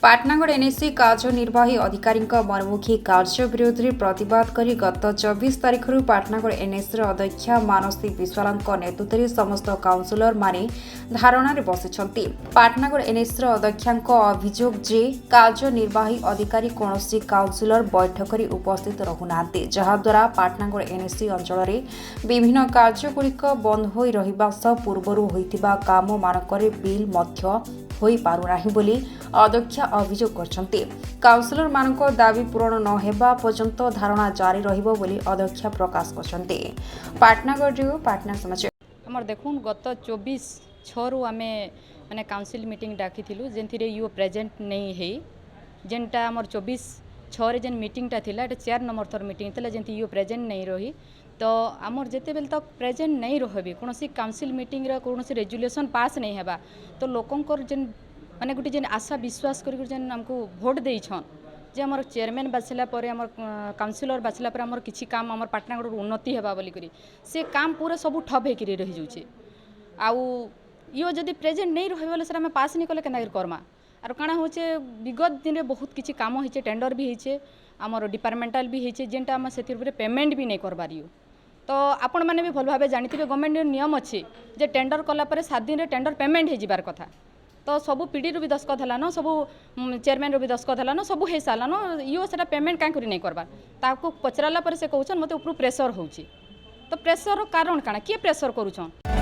Patnagarh NSC कार्यनिर्वाही अधिकारी मनमुखी कार्य विरोध में प्रतिवाद कर गत 24 तारिख पाटनागढ़ एनएससी अध्यक्ष मानसी विश्वाल नेतृत्व में समस्त काउंसिलर माने धारणा बसी पाटनागढ़ एनएससी अध्यक्ष अभियोग जे कार्यनिर्वाही अधिकारी कौन काउंसिलर बैठक में उपस्थित रहूना जहाद्वारा पाटनागढ़ एनएससी अंचल में विभिन्न कार्यगुड़िक बंद हो रहा सह पूर्वर होता काम मानक बिल होई पारुनाही बोली अध्यक्ष अभियोग करछन्ते। काउंसिलर मानक दाबी पूरण न हेबा पर्यंत धारणा जारी रहिबो बोली अध्यक्ष प्रकाश करछन्ते। पाटनागढ़ पाटना समाचार हमर देखुन गत 24/6 रु आमे माने council meeting Dawki थिलु जेंथिरे you present नहीं है जेनटा हमर 24/6 रे जेन मीटिंग टा थिला एटा 4 नंबर थर मीटिंग थिला जेंथि यू प्रेजेंट नहीं रही तो आमर जेते बेल तक प्रेजेंट नहीं रहबे कोनोसी काउंसिल मीटिंग रा कोनोसी रेजुलेशन पास नहीं हेबा तो लोकंकर जेन माने गुटी जेन आशा विश्वास करी जेन हमको भोट देई छन जे हमर चेयरमैन बाछला परे हमर काउंसिलर बाछला परे हमर किछि काम हमर पाटनागढ़ उन्नति हेबा बोली करी से काम पूरा सब ठप हे करी रहि जुचे आउ यो जदी प्रेजेंट नहीं रहबे बोले सर हम पास नहीं कले केना करमा आर काना होचे विगत दिन रे बहुत किछि काम होइचे टेंडर भी होइचे हमर डिपार्टमेंटल भी होइचे जेनटा हम सेतिर ऊपर पेमेंट भी नहीं करबारियो तो आपण माने भी भल भाबे जानिथिबे गवर्नमेंट नियम अछि जे टेंडर कला परे 7 दिन रे टेंडर पेमेंट हे जिबार कथा तो सब पीडी रो भी दस्खत हला न सब चेयरमैन रो भी दस्खत हला न सब हे साला न यो सेटा पेमेंट कां करी नहीं करबा ताको पचराला परे से कहउछन मते ऊपर प्रेशर होउची तो प्रेशर कारण काना के प्रेशर करूछन।